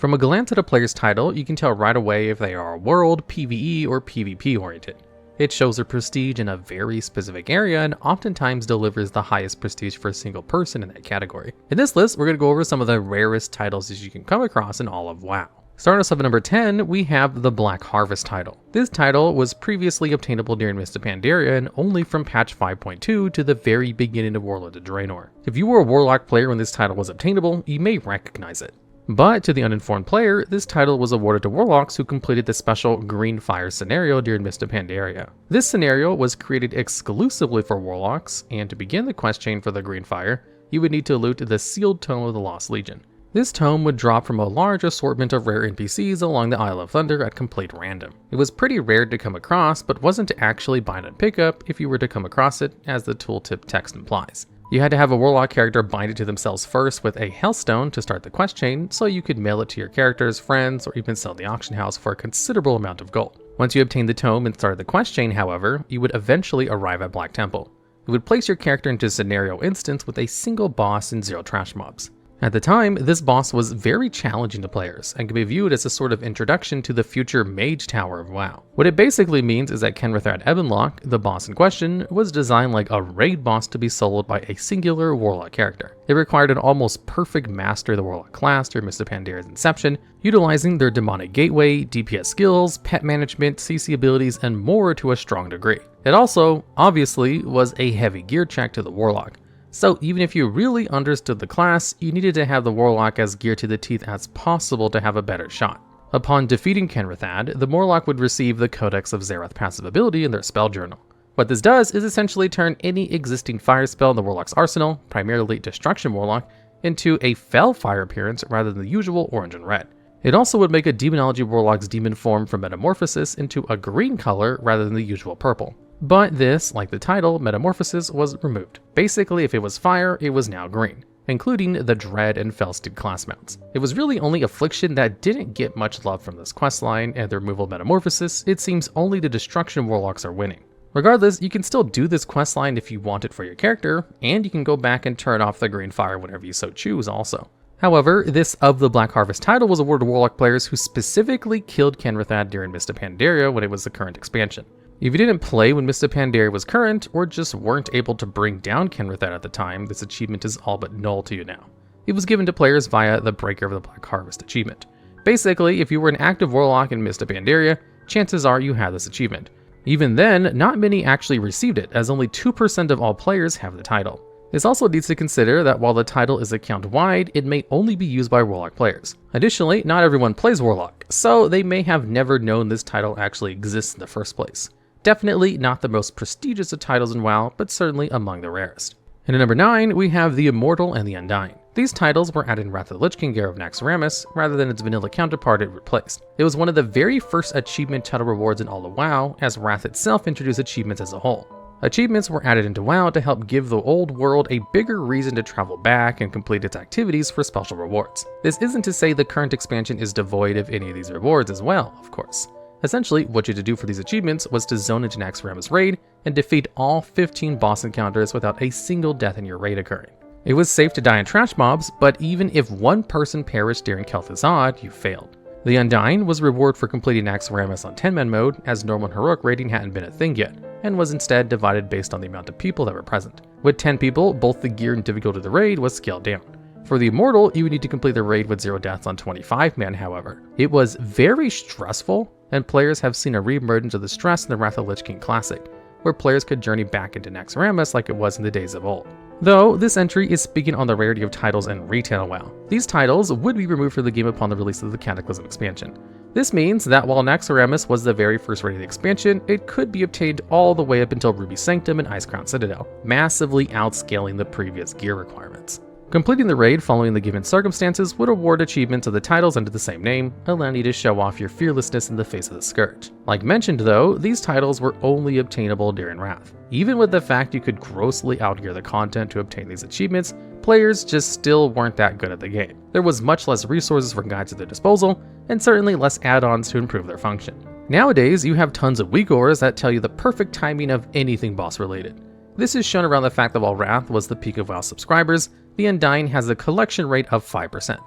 From a glance at a player's title, you can tell right away if they are world, PvE, or PvP oriented. It shows their prestige in a very specific area and oftentimes delivers the highest prestige for a single person in that category. In this list, we're going to go over some of the rarest titles that you can come across in all of WoW. Starting us off at number 10, we have the Black Harvest title. This title was previously obtainable during Mists of Pandaria and only from patch 5.2 to the very beginning of Warlord of Draenor. If you were a Warlock player when this title was obtainable, you may recognize it. But to the uninformed player, this title was awarded to Warlocks who completed the special Green Fire scenario during Mists of Pandaria. This scenario was created exclusively for Warlocks, and to begin the quest chain for the Green Fire, you would need to loot the Sealed Tome of the Lost Legion. This tome would drop from a large assortment of rare NPCs along the Isle of Thunder at complete random. It was pretty rare to come across, but wasn't to actually bind and pick up if you were to come across it, as the tooltip text implies. You had to have a Warlock character bind it to themselves first with a Hellstone to start the quest chain, so you could mail it to your characters, friends, or even sell the auction house for a considerable amount of gold. Once you obtained the tome and started the quest chain, however, you would eventually arrive at Black Temple. You would place your character into a scenario instance with a single boss and 0 trash mobs. At the time, this boss was very challenging to players and can be viewed as a sort of introduction to the future Mage Tower of WoW. What it basically means is that Kenrithad Ebonlock, the boss in question, was designed like a raid boss to be soloed by a singular Warlock character. It required an almost perfect master of the Warlock class during Mists of Pandaria's inception, utilizing their demonic gateway, DPS skills, pet management, CC abilities, and more to a strong degree. It also, obviously, was a heavy gear check to the Warlock. So even if you really understood the class, you needed to have the Warlock as geared to the teeth as possible to have a better shot. Upon defeating Kenrithad, the Warlock would receive the Codex of Xerath passive ability in their spell journal. What this does is essentially turn any existing fire spell in the Warlock's arsenal, primarily Destruction Warlock, into a Fel Fire appearance rather than the usual orange and red. It also would make a Demonology Warlock's demon form from Metamorphosis into a green color rather than the usual purple. But this, like the title, Metamorphosis, was removed. Basically, if it was fire, it was now green, including the Dread and Felsteed class mounts. It was really only Affliction that didn't get much love from this questline, and the removal of Metamorphosis, it seems only the Destruction Warlocks are winning. Regardless, you can still do this questline if you want it for your character, and you can go back and turn off the green fire whenever you so choose also. However, this Of the Black Harvest title was awarded to Warlock players who specifically killed Kenrithad during Mists of Pandaria when it was the current expansion. If you didn't play when Mists of Pandaria was current, or just weren't able to bring down Kenrithad at the time, this achievement is all but null to you now. It was given to players via the Breaker of the Black Harvest achievement. Basically, if you were an active Warlock in Mists of Pandaria, chances are you had this achievement. Even then, not many actually received it, as only 2% of all players have the title. This also needs to consider that while the title is account-wide, it may only be used by Warlock players. Additionally, not everyone plays Warlock, so they may have never known this title actually exists in the first place. Definitely not the most prestigious of titles in WoW, but certainly among the rarest. And at number 9, we have the Immortal and the Undying. These titles were added in Wrath of the Lich King gear of Naxxramas, rather than its vanilla counterpart it replaced. It was one of the very first achievement title rewards in all of WoW, as Wrath itself introduced achievements as a whole. Achievements were added into WoW to help give the old world a bigger reason to travel back and complete its activities for special rewards. This isn't to say the current expansion is devoid of any of these rewards as well, of course. Essentially, what you had to do for these achievements was to zone into Naxxramas raid and defeat all 15 boss encounters without a single death in your raid occurring. It was safe to die in trash mobs, but even if one person perished during Kel'Thuz's Odd, you failed. The Undying was a reward for completing Naxxramas on 10-man mode, as normal and heroic raiding hadn't been a thing yet, and was instead divided based on the amount of people that were present. With 10 people, both the gear and difficulty of the raid was scaled down. For the Immortal, you would need to complete the raid with 0 deaths on 25-man, however. It was very stressful, and players have seen a re-emergence of the stress in the Wrath of the Lich King Classic, where players could journey back into Naxxramas like it was in the days of old. Though, this entry is speaking on the rarity of titles in retail WoW. These titles would be removed from the game upon the release of the Cataclysm expansion. This means that while Naxxramas was the very first raid of the expansion, it could be obtained all the way up until Ruby Sanctum and Icecrown Citadel, massively outscaling the previous gear requirements. Completing the raid following the given circumstances would award achievements of the titles under the same name, allowing you to show off your fearlessness in the face of the Scourge. Like mentioned though, these titles were only obtainable during Wrath. Even with the fact you could grossly outgear the content to obtain these achievements, players just still weren't that good at the game. There was much less resources for guides at their disposal, and certainly less add-ons to improve their function. Nowadays, you have tons of weak ores that tell you the perfect timing of anything boss related. This is shown around the fact that while Wrath was the peak of WoW subscribers, the Undying has a collection rate of 5%.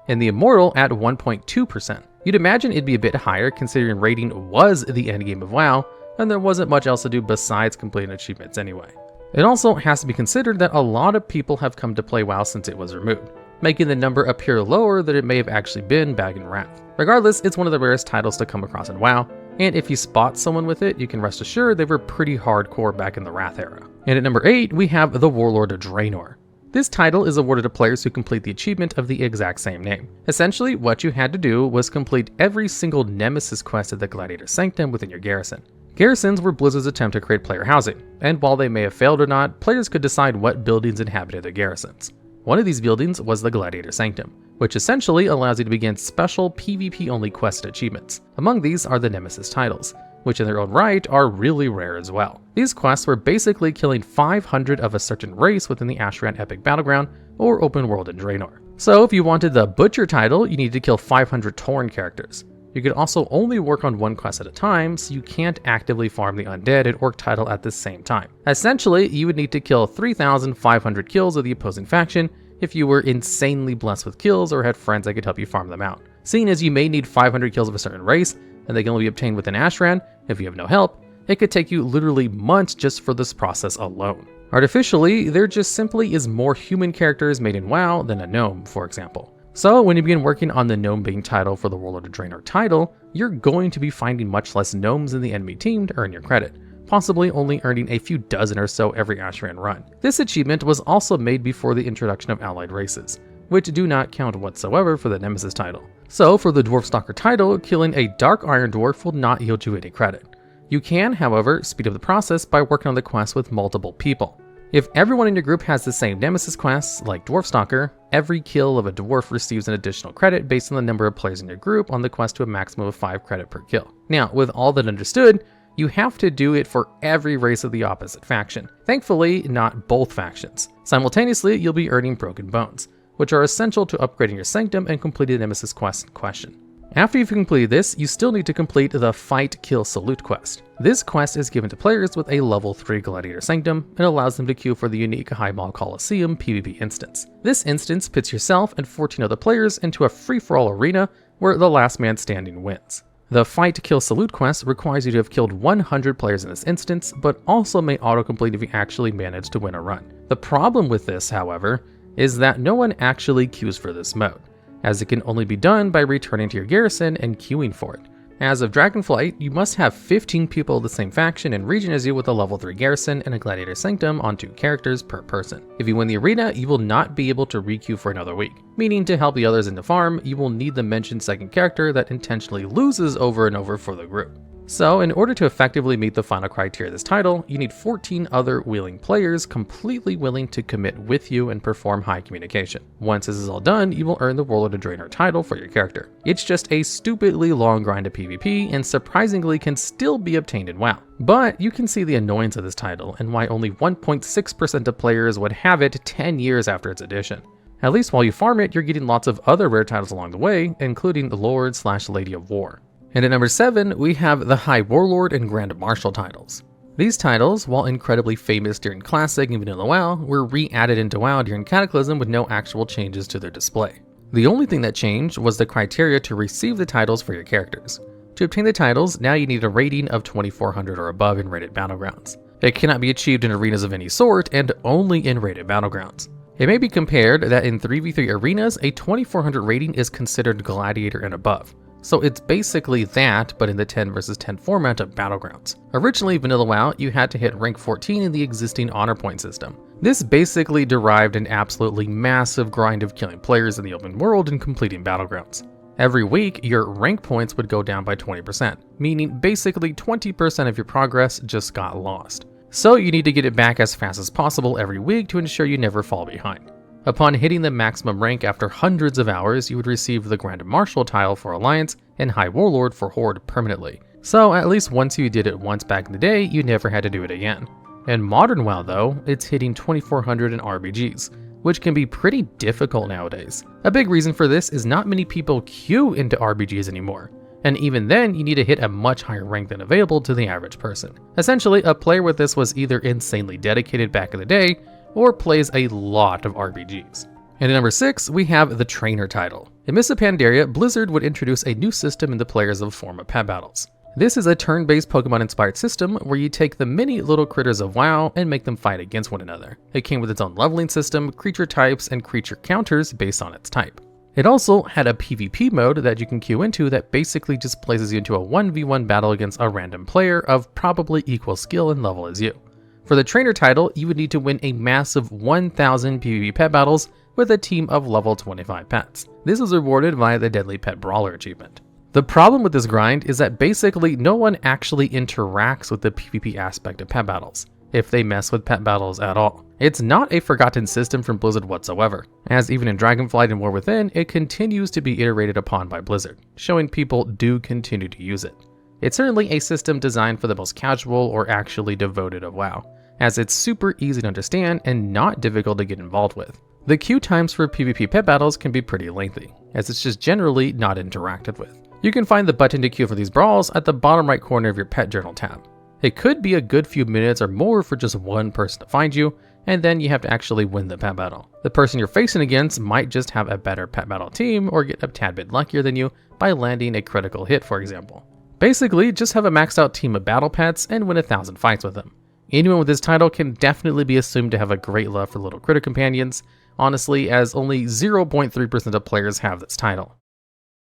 and the Immortal at 1.2%. You'd imagine it'd be a bit higher considering raiding was the endgame of WoW, and there wasn't much else to do besides completing achievements anyway. It also has to be considered that a lot of people have come to play WoW since it was removed, making the number appear lower than it may have actually been back in Wrath. Regardless, it's one of the rarest titles to come across in WoW, and if you spot someone with it, you can rest assured they were pretty hardcore back in the Wrath era. And at number 8, we have the Warlord of Draenor. This title is awarded to players who complete the achievement of the exact same name. Essentially, what you had to do was complete every single Nemesis quest at the Gladiator Sanctum within your garrison. Garrisons were Blizzard's attempt to create player housing, and while they may have failed or not, players could decide what buildings inhabited their garrisons. One of these buildings was the Gladiator Sanctum, which essentially allows you to begin special PvP-only quest achievements. Among these are the Nemesis titles, which in their own right are really rare as well. These quests were basically killing 500 of a certain race within the Ashran Epic Battleground or open world in Draenor. So if you wanted the Butcher title, you needed to kill 500 Tauren characters. You could also only work on one quest at a time, so you can't actively farm the Undead and Orc title at the same time. Essentially, you would need to kill 3,500 kills of the opposing faction if you were insanely blessed with kills or had friends that could help you farm them out. Seeing as you may need 500 kills of a certain race, and they can only be obtained within Ashran, if you have no help, it could take you literally months just for this process alone. Artificially, there just simply is more human characters made in WoW than a gnome, for example. So when you begin working on the gnome being title for the Warlord of Draenor title, you're going to be finding much less gnomes in the enemy team to earn your credit, possibly only earning a few dozen or so every Ashran run. This achievement was also made before the introduction of allied races, which do not count whatsoever for the Nemesis title. So for the Dwarf Stalker title, killing a Dark Iron Dwarf will not yield you any credit. You can, however, speed up the process by working on the quest with multiple people. If everyone in your group has the same Nemesis quests, like Dwarf Stalker, every kill of a dwarf receives an additional credit based on the number of players in your group on the quest to a maximum of 5 credit per kill. Now, with all that understood, you have to do it for every race of the opposite faction. Thankfully, not both factions. Simultaneously, you'll be earning Broken Bones, which are essential to upgrading your Sanctum and completing the Nemesis quest in question. After you've completed this, you still need to complete the Fight, Kill, Salute quest. This quest is given to players with a level 3 Gladiator Sanctum and allows them to queue for the unique Highball Coliseum PvP instance. This instance pits yourself and 14 other players into a free-for-all arena where the last man standing wins. The Fight, Kill, Salute quest requires you to have killed 100 players in this instance, but also may autocomplete if you actually manage to win a run. The problem with this, however, is that no one actually queues for this mode, as it can only be done by returning to your garrison and queuing for it. As of Dragonflight, you must have 15 people of the same faction and region as you with a level 3 garrison and a Gladiator Sanctum on 2 characters per person. If you win the arena, you will not be able to re-queue for another week, meaning to help the others into farm, you will need the mentioned second character that intentionally loses over and over for the group. So in order to effectively meet the final criteria of this title, you need 14 other willing players completely willing to commit with you and perform high communication. Once this is all done, you will earn the Warlord of Draenor title for your character. It's just a stupidly long grind of PvP and surprisingly can still be obtained in WoW. But you can see the annoyance of this title and why only 1.6% of players would have it 10 years after its addition. At least while you farm it, you're getting lots of other rare titles along the way, including the Lord/Lady of War. And at number 7, we have the High Warlord and Grand Marshal titles. These titles, while incredibly famous during Classic and Vanilla WoW, were re-added into WoW during Cataclysm with no actual changes to their display. The only thing that changed was the criteria to receive the titles for your characters. To obtain the titles, now you need a rating of 2400 or above in rated battlegrounds. It cannot be achieved in arenas of any sort and only in rated battlegrounds. It may be compared that in 3v3 arenas, a 2400 rating is considered Gladiator and above. So it's basically that, but in the 10 versus 10 format of Battlegrounds. Originally, Vanilla WoW, you had to hit rank 14 in the existing honor point system. This basically derived an absolutely massive grind of killing players in the open world and completing Battlegrounds. Every week, your rank points would go down by 20%, meaning basically 20% of your progress just got lost. So you need to get it back as fast as possible every week to ensure you never fall behind. Upon hitting the maximum rank after hundreds of hours, you would receive the Grand Marshal tile for Alliance and High Warlord for Horde permanently. So at least once you did it once back in the day, you never had to do it again. In modern WoW though, it's hitting 2400 in RBGs, which can be pretty difficult nowadays. A big reason for this is not many people queue into RBGs anymore, and even then you need to hit a much higher rank than available to the average person. Essentially, a player with this was either insanely dedicated back in the day, or plays a lot of RBGs. And at number 6, we have the Trainer title. In Mists of Pandaria, Blizzard would introduce a new system into players of form of pet battles. This is a turn-based Pokemon-inspired system where you take the mini little critters of WoW and make them fight against one another. It came with its own leveling system, creature types, and creature counters based on its type. It also had a PvP mode that you can queue into that basically just places you into a 1v1 battle against a random player of probably equal skill and level as you. For the Trainer title, you would need to win a massive 1,000 PvP pet battles with a team of level 25 pets. This was rewarded via the Deadly Pet Brawler achievement. The problem with this grind is that basically no one actually interacts with the PvP aspect of pet battles, if they mess with pet battles at all. It's not a forgotten system from Blizzard whatsoever, as even in Dragonflight and War Within, it continues to be iterated upon by Blizzard, showing people do continue to use it. It's certainly a system designed for the most casual or actually devoted of WoW, as it's super easy to understand and not difficult to get involved with. The queue times for PvP pet battles can be pretty lengthy, as it's just generally not interacted with. You can find the button to queue for these brawls at the bottom right corner of your pet journal tab. It could be a good few minutes or more for just one person to find you, and then you have to actually win the pet battle. The person you're facing against might just have a better pet battle team or get a tad bit luckier than you by landing a critical hit, for example. Basically, just have a maxed out team of battle pets and win 1,000 fights with them. Anyone with this title can definitely be assumed to have a great love for little critter companions, honestly, as only 0.3% of players have this title.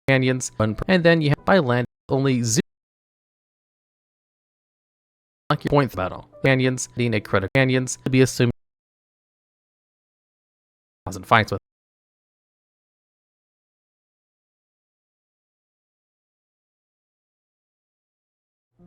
Companions, and then you have by land only 0 point battle. Companions, being a critical companions to be assumed 1,000 fights with.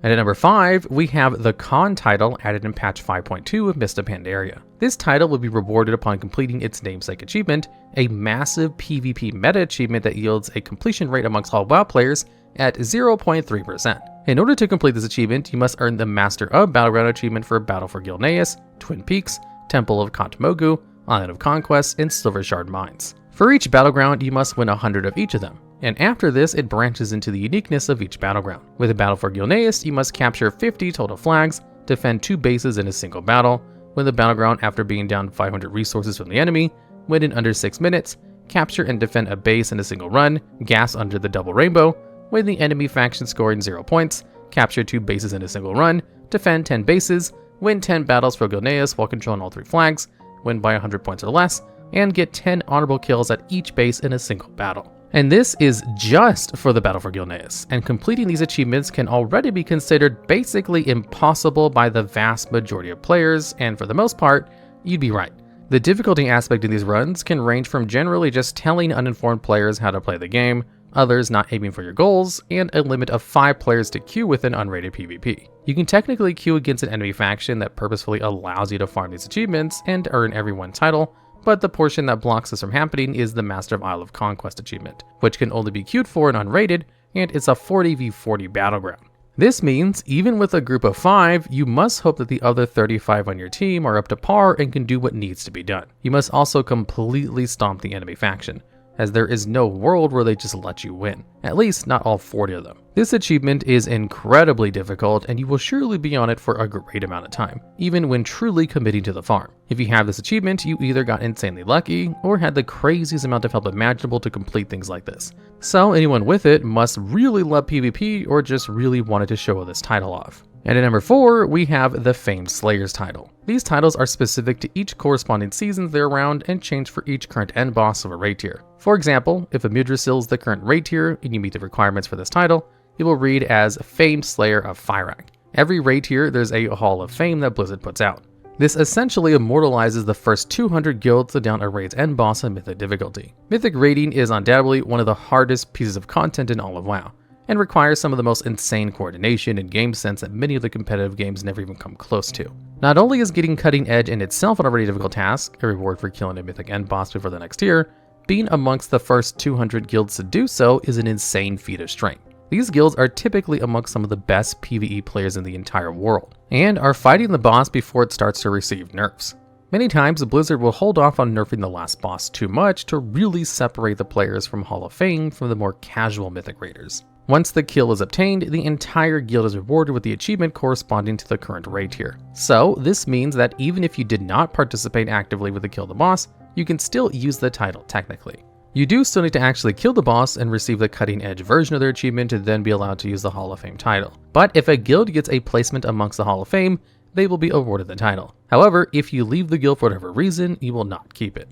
And at number 5, we have the Con title added in patch 5.2 of Mists of Pandaria. This title will be rewarded upon completing its namesake achievement, a massive PvP meta achievement that yields a completion rate amongst all WoW players at 0.3%. In order to complete this achievement, you must earn the Master of Battleground achievement for Battle for Gilneas, Twin Peaks, Temple of Kantmogu, Island of Conquest, and Silver Shard Mines. For each battleground, you must win 100 of each of them. And after this, it branches into the uniqueness of each battleground. With a Battle for Gilneas, you must capture 50 total flags, defend 2 bases in a single battle, win the battleground after being down 500 resources from the enemy, win in under 6 minutes, capture and defend a base in a single run, gas under the double rainbow, win the enemy faction scoring 0 points, capture 2 bases in a single run, defend 10 bases, win 10 battles for Gilneas while controlling all 3 flags, win by 100 points or less, and get 10 honorable kills at each base in a single battle. And this is just for the Battle for Gilneas, and completing these achievements can already be considered basically impossible by the vast majority of players, and for the most part, you'd be right. The difficulty aspect of these runs can range from generally just telling uninformed players how to play the game, others not aiming for your goals, and a limit of 5 players to queue with an unrated PvP. You can technically queue against an enemy faction that purposefully allows you to farm these achievements and earn every one title, but the portion that blocks this from happening is the Master of Isle of Conquest achievement, which can only be queued for and unrated, and it's a 40v40 battleground. This means, even with a group of 5, you must hope that the other 35 on your team are up to par and can do what needs to be done. You must also completely stomp the enemy faction, as there is no world where they just let you win, at least not all 40 of them. This achievement is incredibly difficult, and you will surely be on it for a great amount of time, even when truly committing to the farm. If you have this achievement, you either got insanely lucky, or had the craziest amount of help imaginable to complete things like this. So anyone with it must really love PvP, or just really wanted to show this title off. And at number 4, we have the Famed Slayers title. These titles are specific to each corresponding season they're around and change for each current end boss of a raid tier. For example, if Amudrasil is the current raid tier and you meet the requirements for this title, it will read as Famed Slayer of Fyrak. Every raid tier, there's a Hall of Fame that Blizzard puts out. This essentially immortalizes the first 200 guilds to down a raid's end boss on Mythic difficulty. Mythic raiding is undoubtedly one of the hardest pieces of content in all of WoW, and requires some of the most insane coordination and game sense that many of the competitive games never even come close to. Not only is getting cutting edge in itself an already difficult task, a reward for killing a mythic end boss before the next tier, being amongst the first 200 guilds to do so is an insane feat of strength. These guilds are typically amongst some of the best PvE players in the entire world, and are fighting the boss before it starts to receive nerfs. Many times, Blizzard will hold off on nerfing the last boss too much to really separate the players from Hall of Fame from the more casual mythic raiders. Once the kill is obtained, the entire guild is rewarded with the achievement corresponding to the current raid tier. So this means that even if you did not participate actively with the kill the boss, you can still use the title technically. You do still need to actually kill the boss and receive the cutting edge version of their achievement to then be allowed to use the Hall of Fame title. But if a guild gets a placement amongst the Hall of Fame, they will be awarded the title. However, if you leave the guild for whatever reason, you will not keep it.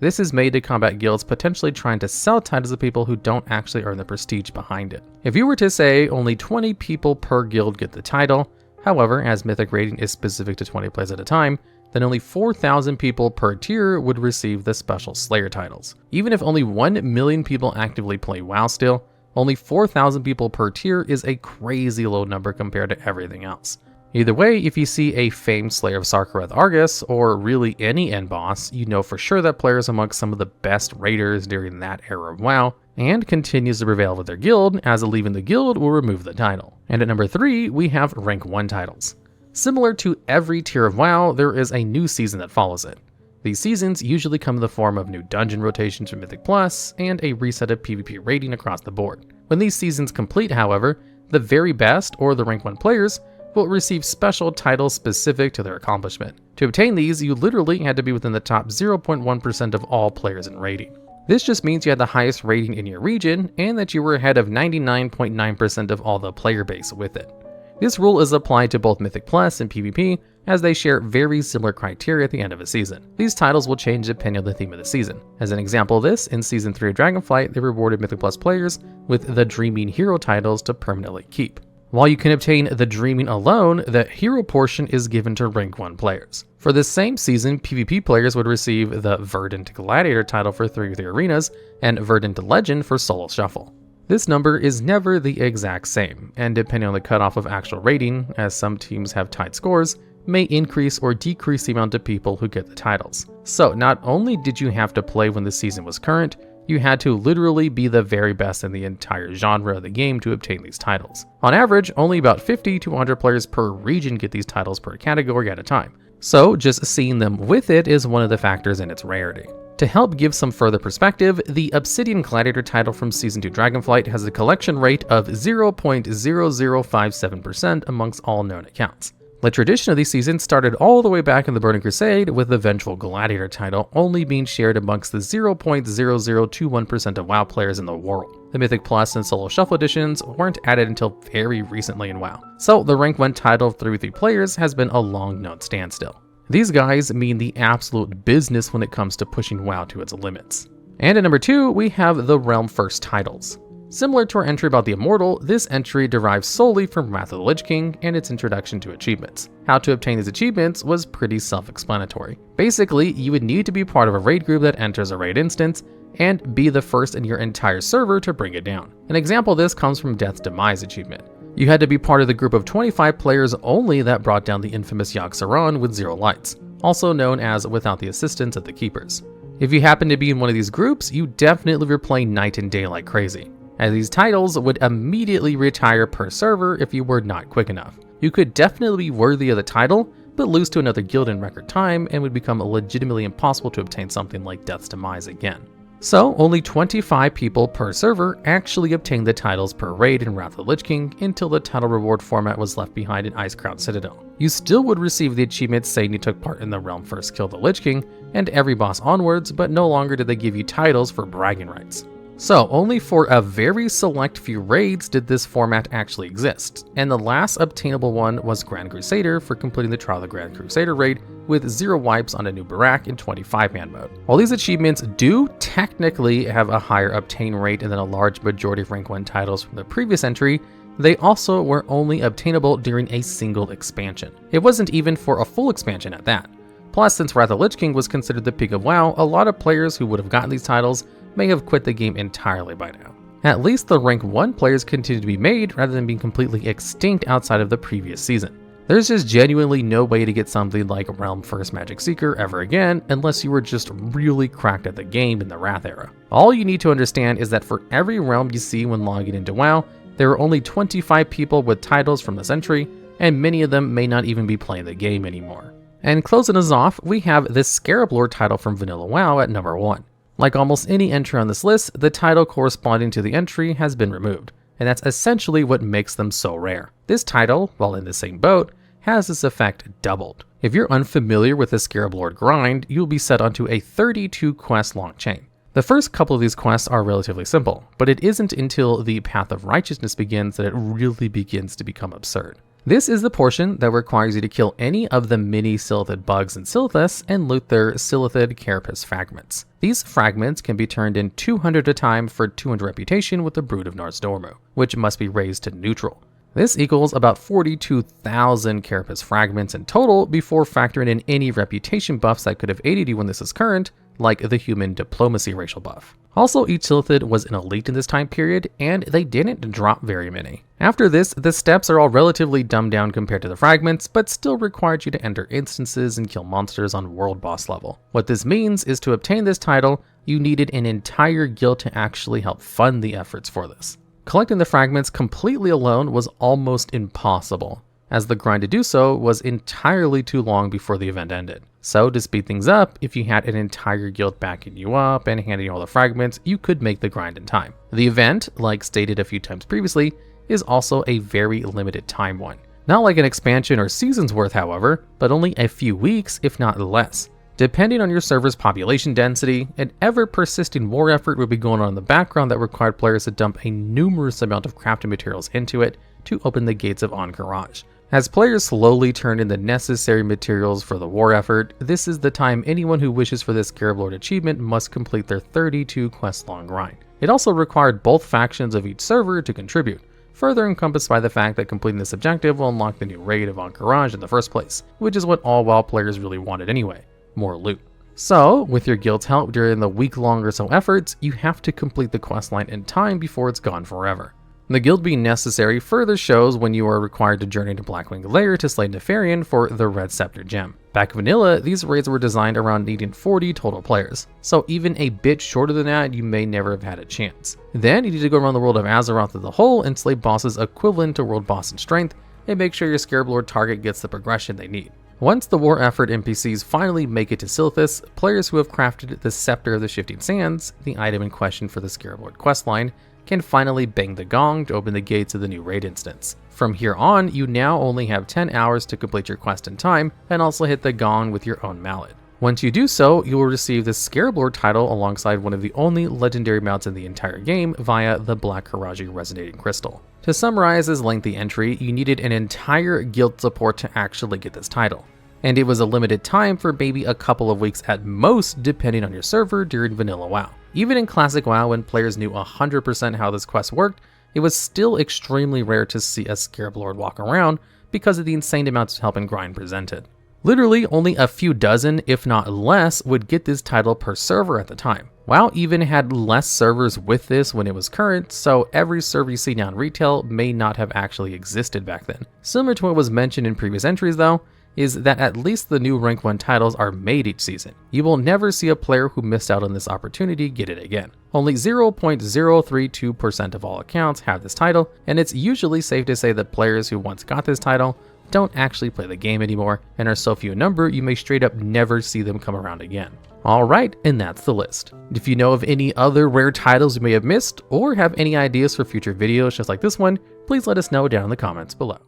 This is made to combat guilds potentially trying to sell titles to people who don't actually earn the prestige behind it. If you were to say only 20 people per guild get the title, however, as Mythic rating is specific to 20 players at a time, then only 4,000 people per tier would receive the special Slayer titles. Even if only 1 million people actively play WoW still, only 4,000 people per tier is a crazy low number compared to everything else. Either way, if you see a famed Slayer of Sarkareth Argus, or really any end boss, you know for sure that player is amongst some of the best raiders during that era of WoW, and continues to prevail with their guild, as leaving the guild will remove the title. And at number 3, we have rank 1 titles. Similar to every tier of WoW, there is a new season that follows it. These seasons usually come in the form of new dungeon rotations for Mythic Plus, and a reset of PvP rating across the board. When these seasons complete, however, the very best, or the rank 1 players, will receive special titles specific to their accomplishment. To obtain these, you literally had to be within the top 0.1% of all players in rating. This just means you had the highest rating in your region, and that you were ahead of 99.9% of all the player base with it. This rule is applied to both Mythic Plus and PvP, as they share very similar criteria at the end of a season. These titles will change depending on the theme of the season. As an example of this, in Season 3 of Dragonflight, they rewarded Mythic Plus players with the Dreaming Hero titles to permanently keep. While you can obtain the Dreaming alone, the Hero portion is given to rank 1 players. For this same season, PvP players would receive the Verdant Gladiator title for 3 of the arenas, and Verdant Legend for Solo Shuffle. This number is never the exact same, and depending on the cutoff of actual rating, as some teams have tight scores, may increase or decrease the amount of people who get the titles. So not only did you have to play when the season was current, you had to literally be the very best in the entire genre of the game to obtain these titles. On average, only about 50 to 100 players per region get these titles per category at a time, so just seeing them with it is one of the factors in its rarity. To help give some further perspective, the Obsidian Gladiator title from Season 2 Dragonflight has a collection rate of 0.0057% amongst all known accounts. The tradition of these seasons started all the way back in the Burning Crusade, with the Vengeful Gladiator title only being shared amongst the 0.0021% of WoW players in the world. The Mythic Plus and Solo Shuffle editions weren't added until very recently in WoW, so the rank 1 title of 3v3 players has been a long known standstill. These guys mean the absolute business when it comes to pushing WoW to its limits. And at number 2, we have the Realm First titles. Similar to our entry about the Immortal, this entry derives solely from Wrath of the Lich King and its introduction to achievements. How to obtain these achievements was pretty self-explanatory. Basically, you would need to be part of a raid group that enters a raid instance, and be the first in your entire server to bring it down. An example of this comes from Death's Demise achievement. You had to be part of the group of 25 players only that brought down the infamous Yogg-Saron with 0 lights, also known as without the assistance of the Keepers. If you happen to be in one of these groups, you definitely were playing night and day like crazy, as these titles would immediately retire per server if you were not quick enough. You could definitely be worthy of the title, but lose to another guild in record time and would become legitimately impossible to obtain something like Death's Demise again. So only 25 people per server actually obtained the titles per raid in Wrath of the Lich King until the title reward format was left behind in Icecrown Citadel. You still would receive the achievement saying you took part in the Realm First Kill the Lich King and every boss onwards, but no longer did they give you titles for bragging rights. So only for a very select few raids did this format actually exist, and the last obtainable one was Grand Crusader for completing the Trial of the Grand Crusader raid with 0 wipes on a new Barak in 25-man mode. While these achievements do technically have a higher obtain rate than a large majority of rank 1 titles from the previous entry, they also were only obtainable during a single expansion. It wasn't even for a full expansion at that. Plus, since Wrath of the Lich King was considered the peak of WoW, a lot of players who would have gotten these titles may have quit the game entirely by now. At least the rank 1 players continue to be made rather than being completely extinct outside of the previous season. There's just genuinely no way to get something like Realm First Magic Seeker ever again unless you were just really cracked at the game in the Wrath era. All you need to understand is that for every realm you see when logging into WoW, there are only 25 people with titles from this entry, and many of them may not even be playing the game anymore. And closing us off, we have this Scarab Lord title from Vanilla WoW at number 1. Like almost any entry on this list, the title corresponding to the entry has been removed, and that's essentially what makes them so rare. This title, while in the same boat, has this effect doubled. If you're unfamiliar with the Scarab Lord grind, you'll be set onto a 32 quest long chain. The first couple of these quests are relatively simple, but it isn't until the Path of Righteousness begins that it really begins to become absurd. This is the portion that requires you to kill any of the mini Silithid bugs in Silithus and loot their Silithid carapace fragments. These fragments can be turned in 200 at a time for 200 reputation with the Brood of Narsdormu, which must be raised to neutral. This equals about 42,000 carapace fragments in total before factoring in any reputation buffs that could have aided you when this is current, like the human diplomacy racial buff. Also, each Silithid was an elite in this time period, and they didn't drop very many. After this, the steps are all relatively dumbed down compared to the fragments, but still required you to enter instances and kill monsters on world boss level. What this means is to obtain this title, you needed an entire guild to actually help fund the efforts for this. Collecting the fragments completely alone was almost impossible, as the grind to do so was entirely too long before the event ended. So to speed things up, if you had an entire guild backing you up and handing you all the fragments, you could make the grind in time. The event, like stated a few times previously, is also a very limited time one. Not like an expansion or season's worth, however, but only a few weeks, if not less. Depending on your server's population density, an ever-persisting war effort would be going on in the background that required players to dump a numerous amount of crafting materials into it to open the gates of Encourage. As players slowly turn in the necessary materials for the war effort, this is the time anyone who wishes for this Scarab Lord achievement must complete their 32 quest-long grind. It also required both factions of each server to contribute, further encompassed by the fact that completing this objective will unlock the new raid of Encourage in the first place, which is what all WoW players really wanted anyway, more loot. So, with your guild's help during the week-long or so efforts, you have to complete the questline in time before it's gone forever. The guild being necessary further shows when you are required to journey to Blackwing Lair to slay Nefarian for the Red Scepter gem. Back in vanilla, these raids were designed around needing 40 total players, so even a bit shorter than that, you may never have had a chance. Then you need to go around the world of Azeroth as a whole and slay bosses equivalent to world boss in strength, and make sure your Scarab Lord target gets the progression they need. Once the war effort NPCs finally make it to Silithus, players who have crafted the Scepter of the Shifting Sands, the item in question for the Scarab Lord questline, can finally bang the gong to open the gates of the new raid instance. From here on, you now only have 10 hours to complete your quest in time, and also hit the gong with your own mallet. Once you do so, you will receive the Scarab Lord title alongside one of the only legendary mounts in the entire game via the Black Haraji Resonating Crystal. To summarize this lengthy entry, you needed an entire guild support to actually get this title, and it was a limited time for maybe a couple of weeks at most depending on your server during vanilla WoW. Even in classic WoW, when players knew 100% how this quest worked, it was still extremely rare to see a Scarab Lord walk around because of the insane amounts of help and grind presented. Literally only a few dozen, if not less, would get this title per server at the time. WoW even had less servers with this when it was current, so every server you see now in retail may not have actually existed back then. Similar to what was mentioned in previous entries though, is that at least the new rank 1 titles are made each season. You will never see a player who missed out on this opportunity get it again. Only 0.032% of all accounts have this title, and it's usually safe to say that players who once got this title don't actually play the game anymore, and are so few in number you may straight up never see them come around again. Alright, and that's the list. If you know of any other rare titles you may have missed, or have any ideas for future videos just like this one, please let us know down in the comments below.